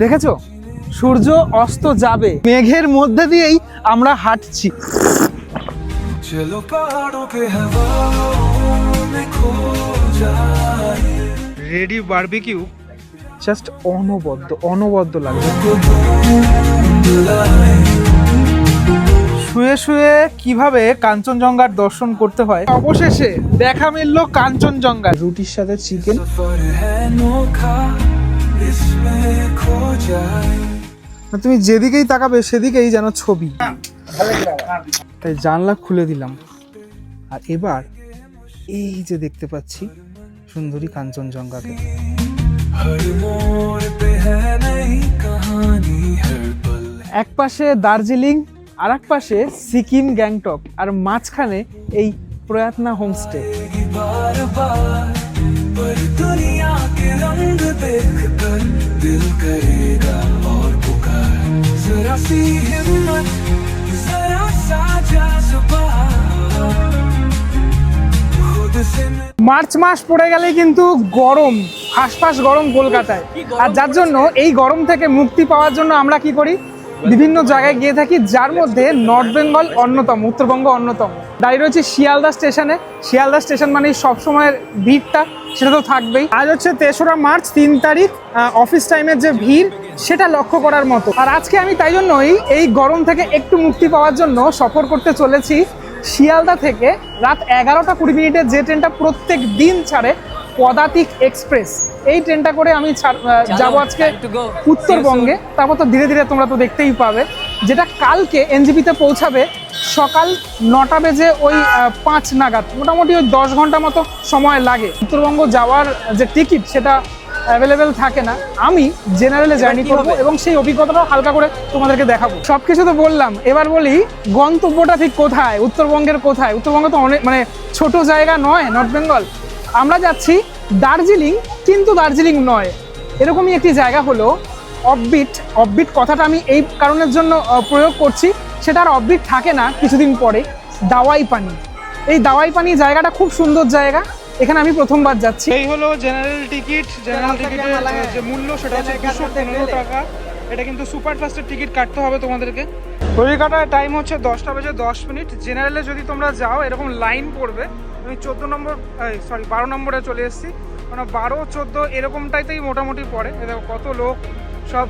দেখেছো, সূর্য অস্ত যাবে, মেঘের মধ্যে দিয়েই আমরা হাঁটছি। রেডি বারবিকিউ জাস্ট অনবদ্য লাগছে। শুয়ে শুয়ে কিভাবে কাঞ্চনজঙ্ঘার দর্শন করতে হয়, অবশেষে দেখা মিলল কাঞ্চনজঙ্ঘা। রুটির সাথে চিকেন। তুমি যেদিকেই তাকাবে সেদিকেই যেন ছবি। তাই জানলা খুলে দিলাম, আর এবার এই যে দেখতে পাচ্ছি সুন্দরী কাঞ্চনজঙ্ঘাকে। এক পাশে দার্জিলিং, আর এক পাশে সিকিম গ্যাংটক, আর মাঝখানে এই প্রয়াতনা হোমস্টে। মার্চ মাস পড়ে গেলে কিন্তু গরম, হাঁসফাঁস গরম কলকাতায়। আর যার জন্য এই গরম থেকে মুক্তি পাওয়ার জন্য আমরা কি করি, বিভিন্ন জায়গায় গিয়ে থাকি, যার মধ্যে নর্থ বেঙ্গল অন্যতম, উত্তরবঙ্গ অন্যতম। দাঁড়িয়ে রয়েছে শিয়ালদা স্টেশনে। শিয়ালদা স্টেশন মানে সবসময়ের ভিড়টা সেটা তো থাকবেই। আজ হচ্ছে 3রা মার্চ, 3 তারিখ। অফিস টাইমের যে ভিড় সেটা লক্ষ্য করার মতো। আর আজকে আমি তাই জন্যই এই গরম থেকে একটু মুক্তি পাওয়ার জন্য সফর করতে চলেছি শিয়ালদা থেকে রাত 11টা 20 মিনিটে যে ট্রেনটা প্রত্যেক দিন ছাড়ে, পদাতিক এক্সপ্রেস। এই ট্রেনটা করে আমি যাবো আজকে উত্তরবঙ্গে। তারপর তো ধীরে ধীরে তোমরা তো দেখতেই পাবে, যেটা কালকে এনজিপিতে পৌঁছাবে সকাল 9টা বেজে ওই 5 নাগাদ। মোটামুটি ওই 10 ঘন্টা মতো সময় লাগে। উত্তরবঙ্গ যাওয়ার যে টিকিট সেটা অ্যাভেলেবেল থাকে না। আমি জেনারেলে জার্নি করব এবং সেই অভিজ্ঞতাটাও হালকা করে তোমাদেরকে দেখাবো। সবকিছু তো বললাম, এবার বলি গন্তব্যটা ঠিক কোথায়, উত্তরবঙ্গের কোথায়। উত্তরবঙ্গ তো অনেক মানে ছোট জায়গা নয়, নর্থ বেঙ্গল। আমরা যাচ্ছি দার্জিলিং, কিন্তু দার্জিলিং নয়, এরকমই একটি জায়গা হলো অফবিট। অফবিট কথাটা আমি এই কারণের জন্য প্রয়োগ করছি, সেটা আর অফবিট থাকে না কিছুদিন পরে। দাওয়াই পানি, এই দাওয়াই পানি জায়গাটা খুব সুন্দর জায়গা। এখানে আমি প্রথমবার যাচ্ছি। এই হলো জেনারেল টিকিট। জেনারেল টিকিটের যে মূল্য সেটা হচ্ছে 215 টাকা। এটা কিন্তু সুপার ফাস্টের টিকিট কাটতে হবে তোমাদেরকে। ঘড়ি কাটার টাইম হচ্ছে 10টা বেজে 10 মিনিট। জেনারেলে যদি তোমরা যাও এরকম লাইন পড়বে। আমি 12 নম্বরে চলে এসেছি, মানে 12, 14 এরকমটাইতেই মোটামুটি পড়ে। দেখো কত লোক সব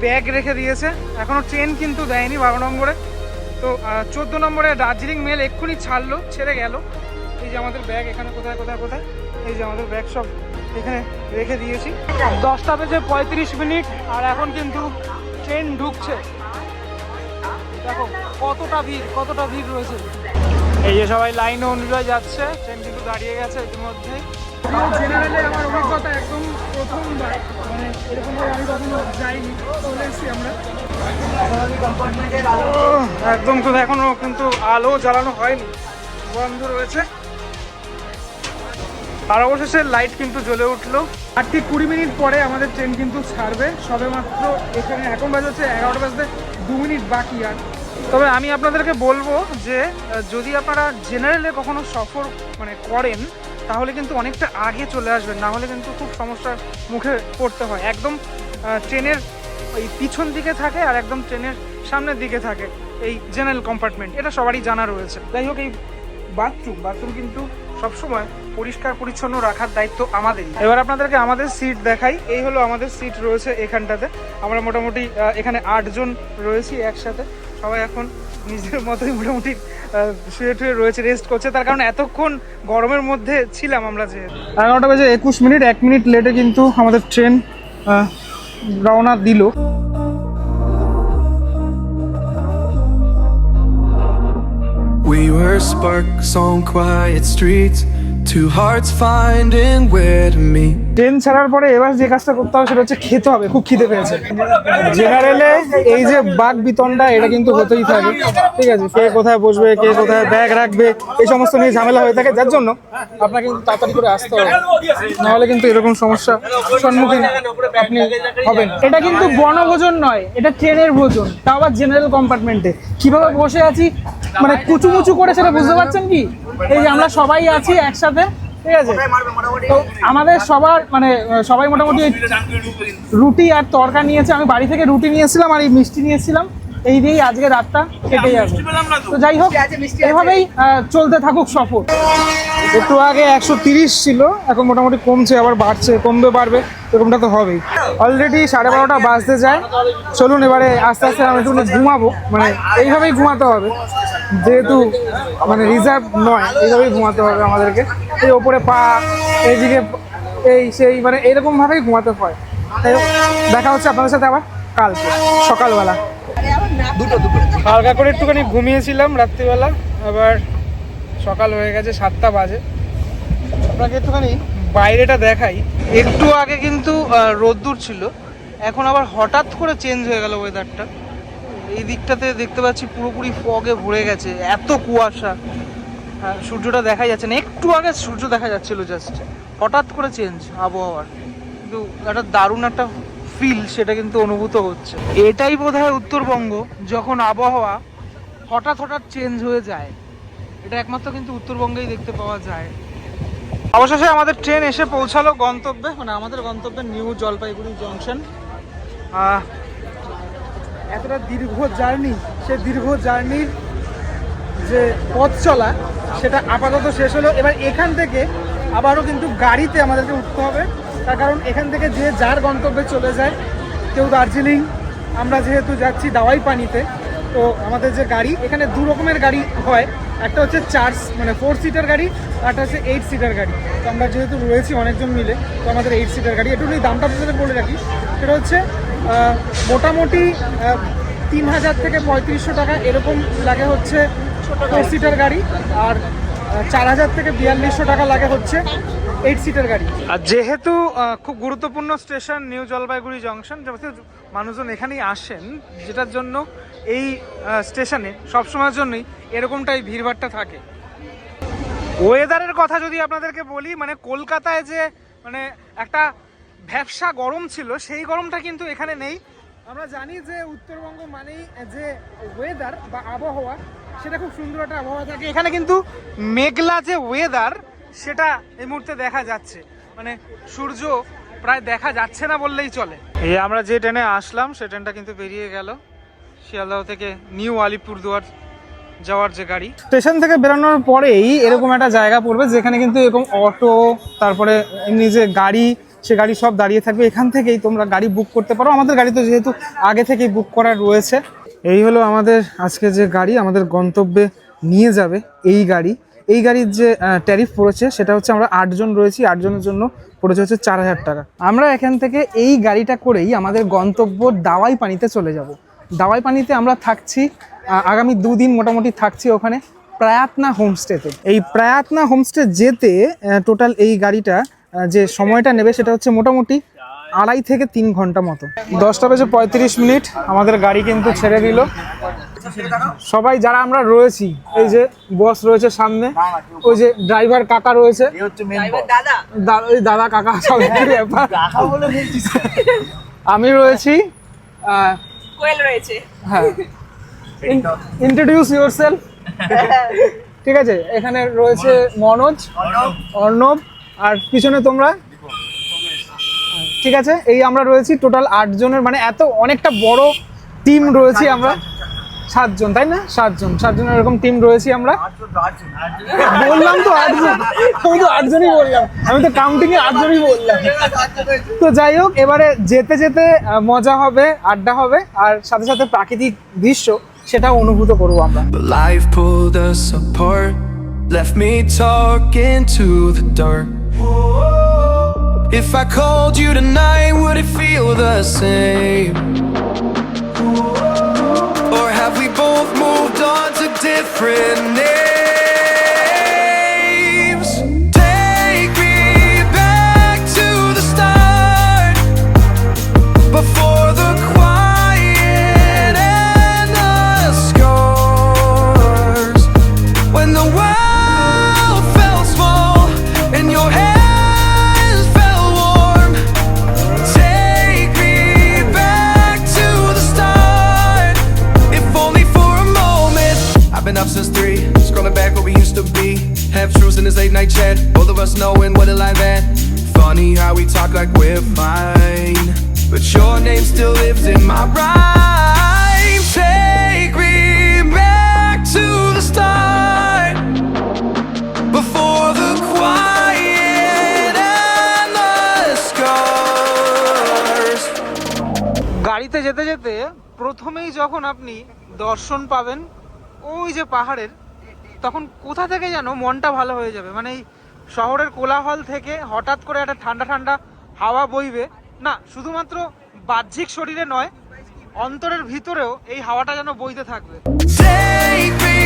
ব্যাগ রেখে দিয়েছে, এখনও ট্রেন কিন্তু দেয়নি 12 নম্বরে। তো 14 নম্বরে দার্জিলিং মেল এক্ষুনি ছেড়ে গেল। এই যে আমাদের ব্যাগ এখানে কোথায়, এই যে আমাদের ব্যাগ সব এখানে রেখে দিয়েছি। 10টা বেজে 35 মিনিট, আর এখন কিন্তু ট্রেন ঢুকছে। দেখো কতটা ভিড় রয়েছে। এই যে সবাই লাইন অনুযায়ী যাচ্ছে, ট্রেন কিন্তু দাঁড়িয়ে গেছে ইতিমধ্যে। জেনারেলে আমার অভিজ্ঞতা একদম প্রথমবার, মানে এরকমভাবে আমি কখনো যাইনি। চলে এসেছি আমরা একদম, কিন্তু এখনো কিন্তু আলো জ্বালানো হয়নি, বন্ধ রয়েছে। আর অবশেষে লাইট কিন্তু জ্বলে উঠলো। আর ঠিক 20 মিনিট পরে আমাদের ট্রেন কিন্তু ছাড়বে। সবে মাত্র এখানে এখন বাজে হচ্ছে 11টা বাজতে 2 মিনিট বাকি। আর তবে আমি আপনাদেরকে বলবো যে যদি আপনারা জেনারেলে কখনো সফর মানে করেন, তাহলে কিন্তু অনেকটা আগে চলে আসবেন, না হলে কিন্তু খুব সমস্যার মুখে পড়তে হয়। একদম ট্রেনের ওই পিছন দিকে থাকে, আর একদম ট্রেনের সামনের দিকে থাকে এই জেনারেল কম্পার্টমেন্ট। এটা সবারই জানা রয়েছে। যাই হোক, এই বাথরুম কিন্তু সবসময় পরিষ্কার পরিচ্ছন্ন রাখার দায়িত্ব আমাদেরই। এবার আপনাদেরকে আমাদের সিট দেখাই। এই হলো আমাদের সিট রয়েছে এখানটাতে। আমরা মোটামুটি এখানে 8 জন রয়েছি একসাথে। সবাই এখন নিজের মতোই মোটামুটি শুয়ে টুয়ে রয়েছে, রেস্ট করছে। তার কারণ এতক্ষণ গরমের মধ্যে ছিলাম আমরা। যে 11টা বেজে 21 মিনিট, 1 মিনিট লেটে কিন্তু আমাদের ট্রেন রওনা দিল। We were sparks on quiet streets, two hearts finding where to meet. Train ছাড়ার পরে এবার যে কাজটা করতে হবে সেটা হচ্ছে খেতে হবে। খুব খিদে পেয়েছে। জেনারেলে এই যে বাঘ বিতণ্ডা, এটা কিন্তু হতেই থাকে, ঠিক আছে? কে কোথায় বসবে, কে কোথায় ব্যাগ রাখবে, এই সমস্ত নিয়ে ঝামেলা হয়ে থাকে। যার জন্য আপনাকে কিন্তু তাড়াতাড়ি করে আসতে হবে, নাহলে কিন্তু এরকম সমস্যা সম্মুখীন আপনি হবেন। এটা কিন্তু বনভোজন নয়, এটা ট্রেনের ভোজন, তাও আবার জেনারেল কম্পার্টমেন্টে। কিভাবে বসে আছি মানে কুচুমুচু করে, সেটা বুঝতে পারছেন কি? এই যে আমরা সবাই আছি একসাথে, ঠিক আছে। তো আমাদের সবার মানে সবাই মোটামুটি ওই রুটি আর তরকা নিয়েছে। আমি বাড়ি থেকে রুটি নিয়েছিলাম আর এই মিষ্টি নিয়েছিলাম। এই দিয়েই আজকে রাতটা কেটে যাবে। তো যাই হোক, এভাবেই চলতে থাকুক সফর। একটু আগে 130 ছিল, এখন মোটামুটি কমছে, আবার বাড়ছে, কমবে বাড়বে, এরকমটা তো হবেই। অলরেডি 12:30 বাজতে যায়। চলুন এবারে আস্তে আস্তে আমি একটু ঘুমাবো, মানে এইভাবেই ঘুমাতে হবে, যেহেতু মানে রিজার্ভ নয়, এইভাবেই ঘুমাতে হবে আমাদেরকে। এই ওপরে পা, এইদিকে এই সেই, মানে এইরকমভাবেই ঘুমাতে হয়। তাই দেখা হচ্ছে আপনাদের সাথে আবার কালকে সকালবেলা। হালকা করে একটুখানি ঘুমিয়েছিলাম রাত্রিবেলা, আবার সকাল হয়ে গেছে, 7টা বাজে। আপনাকে একটুখানি বাইরেটা দেখাই। একটু আগে কিন্তু রোদ্দুর ছিল, এখন আবার হঠাৎ করে চেঞ্জ হয়ে গেল ওয়েদারটা। এই দিকটাতে দেখতে পাচ্ছি পুরোপুরি ফগে ভরে গেছে, এত কুয়াশা, সূর্যটা দেখা যাচ্ছে না। একটু আগে সূর্য দেখা যাচ্ছিল, জাস্ট হঠাৎ করে চেঞ্জ আবহাওয়ার। কিন্তু একটা দারুণ একটা ফিল সেটা কিন্তু অনুভূত হচ্ছে। এটাই বোধহয় উত্তরবঙ্গ, যখন আবহাওয়া হঠাৎ হঠাৎ চেঞ্জ হয়ে যায়। এটা একমাত্র কিন্তু উত্তরবঙ্গেই দেখতে পাওয়া যায়। অবশেষে আমাদের ট্রেন এসে পৌঁছালো গন্তব্যে, মানে আমাদের গন্তব্যে নিউ জলপাইগুড়ি জংশন। এতটা দীর্ঘ জার্নি, সে দীর্ঘ জার্নির যে পথ চলা সেটা আপাতত শেষ হলো। এবার এখান থেকে আবারও কিন্তু গাড়িতে আমাদেরকে উঠতে হবে, তার কারণ এখান থেকে যে যার গন্তব্যে চলে যায়। কেউ দার্জিলিং, আমরা যেহেতু যাচ্ছি দাওয়াই পানিতে, তো আমাদের যে গাড়ি, এখানে 2 রকমের গাড়ি হয়। একটা হচ্ছে 4 সিটার গাড়ি, আর একটা হচ্ছে 8 সিটার গাড়ি। তো আমরা যেহেতু রয়েছি অনেকজন মিলে, তো আমাদের 8 সিটার গাড়ি। একটু দামটা আপনাদের বলে রাখি, সেটা হচ্ছে মোটামুটি 3000 থেকে 3500 টাকা এরকম লাগে হচ্ছে 4 সিটার গাড়ি, আর 4000 থেকে 4200 টাকা লাগে হচ্ছে 8 সিটার গাড়ি। আর যেহেতু খুব গুরুত্বপূর্ণ স্টেশন নিউ জলপাইগুড়ি জংশন, মানুষজন এখানেই আসেন, যেটার জন্য এই স্টেশনে সবসময়ের জন্যই এরকমটাই ভিড়ভাড়টা থাকে। ওয়েদারের কথা যদি আপনাদেরকে বলি, মানে কলকাতায় যে মানে একটা ভ্যাপসা গরম ছিল, সেই গরমটা কিন্তু এখানে নেই। আমরা জানি যে উত্তরবঙ্গ মানেই যে ওয়েদার বা আবহাওয়া, সেটা খুব সুন্দর একটা আবহাওয়া থাকে। এখানে কিন্তু মেঘলা যে ওয়েদার, সেটা এই মুহূর্তে দেখা যাচ্ছে, মানে সূর্য প্রায় দেখা যাচ্ছে না বললেই চলে। এই আমরা যে ট্রেনে আসলাম, সে ট্রেনটা কিন্তু বেরিয়ে গেল শিয়ালদহ থেকে নিউ আলিপুরদুয়ার যাওয়ার যে গাড়ি। স্টেশন থেকে বেরোনোর পরেই এরকম একটা জায়গা পড়বে, যেখানে কিন্তু এরকম অটো, তারপরে এমনি যে গাড়ি, সে গাড়ি সব দাঁড়িয়ে থাকবে। এখান থেকেই তোমরা গাড়ি বুক করতে পারো। আমাদের গাড়ি তো যেহেতু আগে থেকেই বুক করা রয়েছে। এই হলো আমাদের আজকে যে গাড়ি আমাদের গন্তব্যে নিয়ে যাবে। এই গাড়ির যে ট্যারিফ পড়েছে, সেটা হচ্ছে আমরা 8 জন রয়েছি, 8 জনের জন্য পড়েছে হচ্ছে 4000 টাকা। আমরা এখান থেকে এই গাড়িটা করেই আমাদের গন্তব্য দাওয়াই পানিতে চলে যাব। দাওয়াই পানিতে আমরা থাকছি আগামী 2 দিন মোটামুটি থাকছি ওখানে প্রায়াতনা হোমস্টেতে। এই প্রায়াতনা হোমস্টে যেতে টোটাল এই গাড়িটা যে সময়টা নেবে, সেটা হচ্ছে মোটামুটি 2.5 থেকে 3 ঘন্টা মতো। 10:35 আমাদের গাড়ি কিন্তু ছেড়ে দিল। সবাই যারা আমরা রয়েছি, এই যে বস রয়েছে সামনে, ওই যে ড্রাইভার কাকা রয়েছে, ওই দাদা কাকা সব ব্যাপার। আমি রয়েছি, কোয়েল রয়েছে। হ্যাঁ, ইন্ট্রোডিউস ইউরসেলফ। ঠিক আছে, এখানে রয়েছে মনোজ, অর্ণব, আর পিছনে তোমরা। ঠিক আছে, এই আমরা রয়েছি টোটাল 8 জনের, মানে এত অনেকটা বড় টিম রয়েছি আমরা। 7 জন, তাই না? 7 জন এরকম টিম রয়েছি আমরা। বললাম তো 8 জন, আমি তো 8 জনই বললাম, আমি তো কাউন্টিং এ 8 জনই বললাম। তো যাই হোক, এবারে যেতে যেতে মজা হবে, আড্ডা হবে, আর সাথে সাথে প্রাকৃতিক দৃশ্য সেটাও অনুভূত করবো আমরা। But life pulled us apart, left me talking to the dark. If I called you tonight, would it feel the same? Or have we both moved on to different names? Take me back to the start, before the quiet and the scars. When the world felt small and your hands felt warm. Take me back to the start, if only for a moment. I've been up since 3, scrolling news in this late night chat. Both of us knowing what it like that. Funny how we talk like we're fine, but your name still lives in my rhyme. Take me back to the start, before the quiet and the scars. গাড়িতে যেতে যেতে প্রথমেই যখন আপনি দর্শন পাবেন ওই যে পাহাড়ের, তখন কোথা থেকে যেন মনটা ভালো হয়ে যাবে। মানে এই শহরের কোলাহল থেকে হঠাৎ করে একটা ঠান্ডা ঠান্ডা হাওয়া বইবে না, শুধুমাত্র বাহ্যিক শরীরে নয়, অন্তরের ভিতরেও এই হাওয়াটা যেন বইতে থাকবে। Take me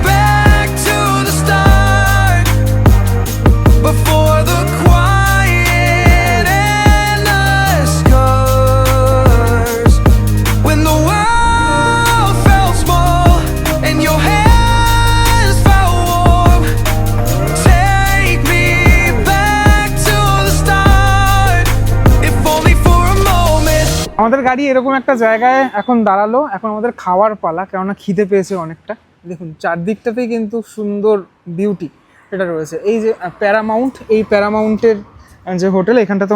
back to the start, before the quiet and the scars. When the world felt small and your hands felt warm. Take me back to the start, if only for a moment. আমাদের গাড়ি এরকম একটা জায়গায় এখন দাঁড়ালো, এখন আমাদের খাওয়ার পালা, কেননা খিদে পেয়েছে অনেকটা। দেখুন চারদিকটাতেই কিন্তু সুন্দর বিউটি এটা রয়েছে। এই যে প্যারামাউন্ট, এই প্যারামাউন্টের যে হোটেল, এখানটাতে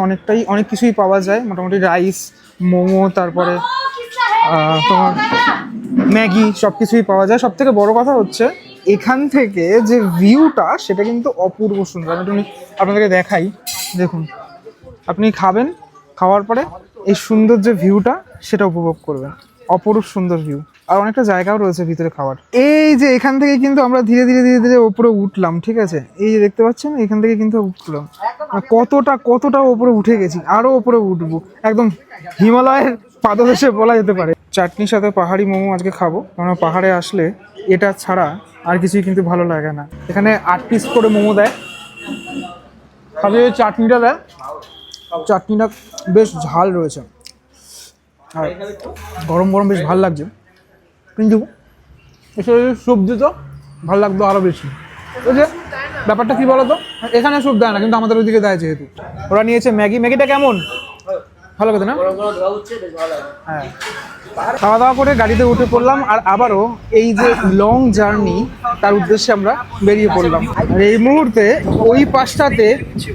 অনেক কিছুই পাওয়া যায়, মোটামুটি রাইস, মোমো, তারপরে তোমার ম্যাগি, সব কিছুই পাওয়া যায়। সব থেকে বড় কথা হচ্ছে এখান থেকে যে ভিউটা সেটা কিন্তু অপূর্ব সুন্দর। আমি একটু আপনাদেরকে দেখাই, দেখুন আপনি খাবেন, খাওয়ার পরে এই সুন্দর যে ভিউটা সেটা উপভোগ করবেন, অপরূপ সুন্দর ভিউ। আর অনেকটা জায়গাও রয়েছে ভিতরে খাওয়ার। এই যে এখান থেকে কিন্তু আমরা ধীরে ধীরে ধীরে ধীরে ওপরে উঠলাম, ঠিক আছে, এই যে দেখতে পাচ্ছেন এখান থেকে কিন্তু উঠলাম, কতটা ওপরে উঠে গেছি, আরো ওপরে উঠবো, একদম হিমালয়ের পাদদেশে বলা যেতে পারে। চাটনির সাথে পাহাড়ি মোমো আজকে খাবো, কারণ পাহাড়ে আসলে এটা ছাড়া আর কিছুই কিন্তু ভালো লাগে না। এখানে 8 পিস করে মোমো দেয়, খাবে চাটনিটা দেয়, চাটনিটা বেশ ঝাল রয়েছে আর গরম গরম বেশ ভালো লাগছে, কিন্তু এসে স্যুপ দিত ভালো লাগতো আরও বেশি। ওই যে ব্যাপারটা কী বলো তো, এখানে স্যুপ দেয় না, কিন্তু আমাদের ওইদিকে দেয় যেহেতু। ওরা নিয়েছে ম্যাগি, ম্যাগিটা কেমন, ভালো খেতে না? হ্যাঁ, খাওয়া দাওয়া করে গাড়িতে উঠে পড়লাম, আর আবারও এই যে লং জার্নি তার উদ্দেশ্যে আমরা বেরিয়ে পড়লাম। আর এই মুহূর্তে ওই পাশটাতে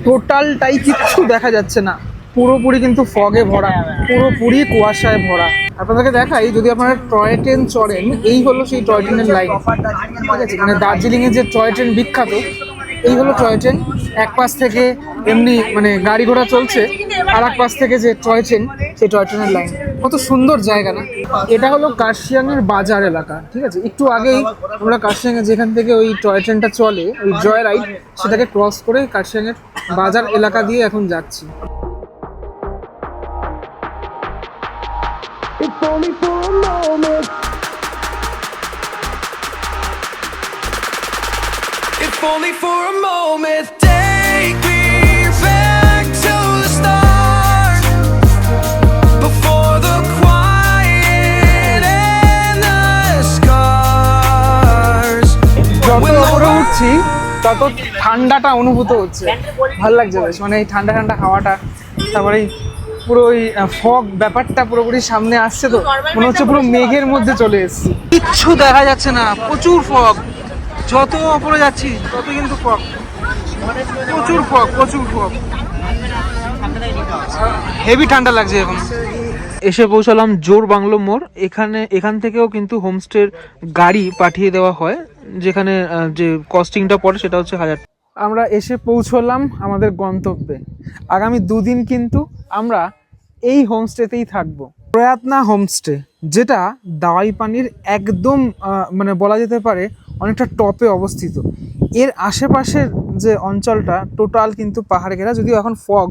টোটালটাই কিচ্ছু দেখা যাচ্ছে না, পুরোপুরি কিন্তু ফগে ভরা, পুরোপুরি কুয়াশায় ভরা। আপনাদেরকে দেখাই, যদি আপনারা টয় ট্রেন চড়েন, এই হলো সেই টয় ট্রেনের লাইন, ঠিক আছে, মানে দার্জিলিংয়ে যে টয় ট্রেন বিখ্যাত, এই হলো টয় ট্রেন। এক পাশ থেকে এমনি মানে গাড়ি ঘোড়া চলছে, আর এক পাশ থেকে যে টয় ট্রেন, সেই টয় ট্রেনের লাইন। কত সুন্দর জায়গা না? এটা হলো কার্শিয়াংয়ের বাজার এলাকা, ঠিক আছে। একটু আগেই আমরা কার্শিয়াংয়ে যেখান থেকে ওই টয় ট্রেনটা চলে, ওই জয় রাইড, সেটাকে ক্রস করে কার্শিয়াংয়ের বাজার এলাকা দিয়ে এখন যাচ্ছি। If only for a moment. If only for a moment. Take me back to the start, before the quiet and the scars. যত উপরে উঠছি তত ঠান্ডাটা অনুভূত হচ্ছে, ভালো লাগছে বেশ, মানে এই ঠান্ডা ঠান্ডা হাওয়াটা, তারপরে পুরো ওই ফগ ব্যাপারটা পুরোপুরি সামনে আসছে, তো মনে হচ্ছে পুরো মেঘের মধ্যে চলে এসেছি। কিচ্ছু দেখা যাচ্ছে না, প্রচুর ফগ, যত উপরে যাচ্ছি তত কিন্তু ফগ, প্রচুর ফগ, প্রচুর ফগ, হেভি ঠান্ডা লাগছে এখন। এসে পৌঁছালাম জোর বাংলো মোড়। এখান থেকেও কিন্তু হোমস্টের গাড়ি পাঠিয়ে দেওয়া হয়, যেখানে যে কস্টিংটা পড়ে সেটা হচ্ছে 1000। আমরা এসে পৌঁছলাম আমাদের গন্তব্যে। আগামী 2 দিন কিন্তু আমরা এই হোমস্টেতেই থাকবো, প্রয়াতনা হোমস্টে, যেটা দাওয়াই পানির একদম মানে বলা যেতে পারে অনেকটা টপে অবস্থিত। এর আশেপাশের যে অঞ্চলটা টোটাল কিন্তু পাহাড়ে ঘেরা, যদিও এখন ফগ,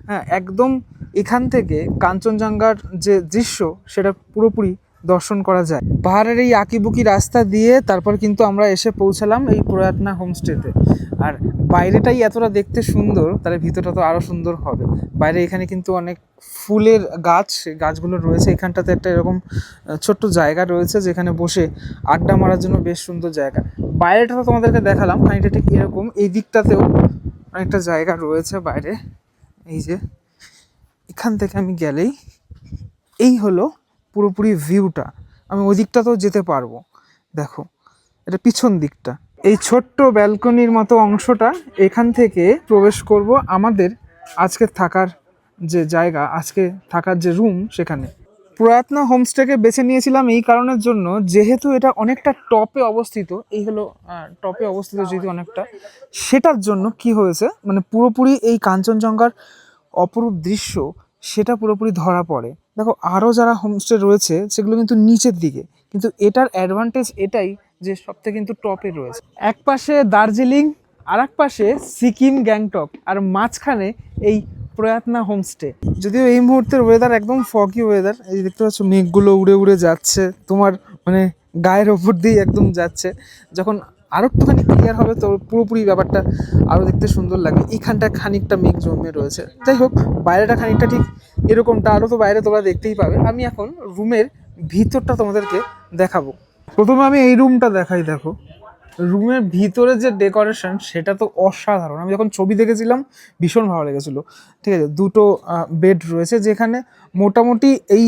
হ্যাঁ, একদম এখান থেকে কাঞ্চনজঙ্ঘার যে দৃশ্য সেটা পুরোপুরি দর্শন করা যায়। পাহাড়ের এই আঁকিবুকি রাস্তা দিয়ে তারপর কিন্তু আমরা এসে পৌঁছালাম এই প্রয়াতনা হোমস্টেতে। আর বাইরেটাই এতটা দেখতে সুন্দর, তাহলে ভিতরটা তো আরও সুন্দর হবে। বাইরে এখানে কিন্তু অনেক ফুলের গাছ, গাছগুলো রয়েছে। এখানটাতে একটা এরকম ছোট্ট জায়গা রয়েছে যেখানে বসে আড্ডা মারার জন্য বেশ সুন্দর জায়গা। বাইরেটা তো তোমাদেরকে দেখালাম, খানিকটা ঠিক এরকম। এই দিকটাতেও অনেকটা জায়গা রয়েছে বাইরে। এই যে এখান থেকে আমি গেলেই এই হলো পুরোপুরি ভিউটা। আমি ওই দিকটাতেও যেতে পারবো, দেখো এটা পিছন দিকটা। এই ছোট্ট ব্যালকনির মতো অংশটা, এখান থেকে প্রবেশ করব আমাদের আজকে থাকার যে জায়গা, আজকে থাকার যে রুম, সেখানে। প্রয়াতনা হোমস্টেকে বেছে নিয়েছিলাম এই কারণের জন্য, যেহেতু এটা অনেকটা টপে অবস্থিত। এই হলো টপে অবস্থিত যেহেতু অনেকটা, সেটার জন্য কি হয়েছে, মানে পুরোপুরি এই কাঞ্চনজঙ্ঘার অপরূপ দৃশ্য সেটা পুরোপুরি ধরা পড়ে। দেখো আরও যারা হোমস্টে রয়েছে সেগুলো কিন্তু নিচের দিকে, কিন্তু এটার অ্যাডভান্টেজ এটাই যে সবথেকে কিন্তু টপে রয়েছে। এক পাশে দার্জিলিং, আর এক পাশে সিকিম গ্যাংটক, আর মাঝখানে এই প্রয়াতনা হোমস্টে। যদিও এই মুহূর্তের ওয়েদার একদম ফগি ওয়েদার, এই যে দেখতে পাচ্ছ মেঘগুলো উড়ে উড়ে যাচ্ছে, তোমার মানে গায়ের ওপর দিয়ে একদম যাচ্ছে। যখন আরও একটুখানি ক্লিয়ার হবে তো পুরোপুরি ব্যাপারটা আরও দেখতে সুন্দর লাগবে। এইখানটা খানিকটা মেঘ জমে রয়েছে, যাই হোক বাইরেটা খানিকটা ঠিক এরকমটা, আরও তো বাইরে তোমরা দেখতেই পাবে। আমি এখন রুমের ভিতরটা তোমাদেরকে দেখাবো। প্রথমে আমি এই রুমটা দেখাই। দেখো রুমের ভিতরে যে ডেকোরেশন সেটা তো অসাধারণ। আমি যখন ছবি দেখেছিলাম ভীষণ ভালো লেগেছিলো। ঠিক আছে, দুটো বেড রয়েছে, যেখানে মোটামুটি এই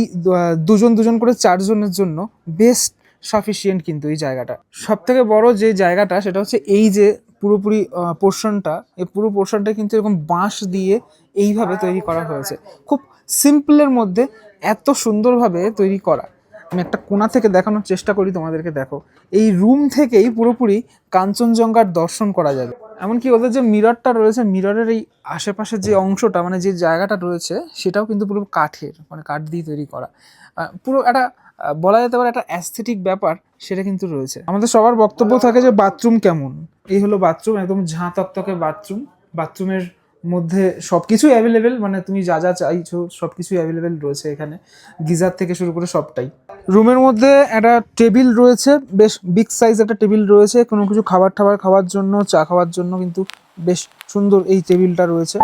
দুজন দুজন করে 4 জনের জন্য বেস্ট সাফিসিয়েন্ট কিন্তু এই জায়গাটা। সব থেকে বড় যে জায়গাটা সেটা হচ্ছে এই যে পুরোপুরি পোর্শনটা, এই পুরো পোর্শনটা কিন্তু এরকম বাঁশ দিয়ে এইভাবে তৈরি করা হয়েছে। খুব সিম্পলের মধ্যে এত সুন্দরভাবে তৈরি করা। আমি একটা কোণা থেকে দেখানোর চেষ্টা করি তোমাদেরকে। দেখো এই রুম থেকেই পুরোপুরি কাঞ্চনজঙ্ঘার দর্শন করা যাবে। এমনকি ওদের যে মিররটা রয়েছে, মিররের এই আশেপাশের যে অংশটা, মানে যে জায়গাটা রয়েছে, সেটাও কিন্তু পুরো কাঠের, মানে কাঠ দিয়ে তৈরি করা। পুরো একটা বলা যেতে পারে একটা অ্যাস্থেটিক ব্যাপার সেটা কিন্তু রয়েছে। আমাদের সবার বক্তব্য থাকে যে বাথরুম কেমন। এই হলো বাথরুম, একদম ঝাঁ তকতকে বাথরুম। বাথরুমের মধ্যে সব কিছুই অ্যাভেলেবেল, মানে তুমি যা যা চাইছো সব কিছুই অ্যাভেলেবেল রয়েছে এখানে, গিজার থেকে শুরু করে সবটাই। রুমের মধ্যে একটা টেবিল রয়েছে, বেশ বিগ সাইজ একটা টেবিল রয়েছে, কোনো কিছু খাবার টাবার খাওয়ার জন্য, চা খাওয়ার জন্য কিন্তু বেশ সুন্দর এই টেবিলটা রয়েছে।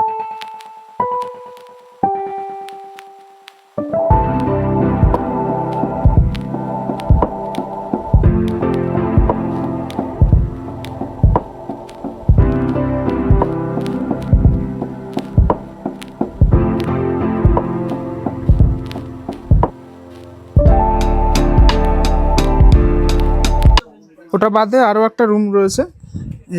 ওটা বাদে আরও একটা রুম রয়েছে,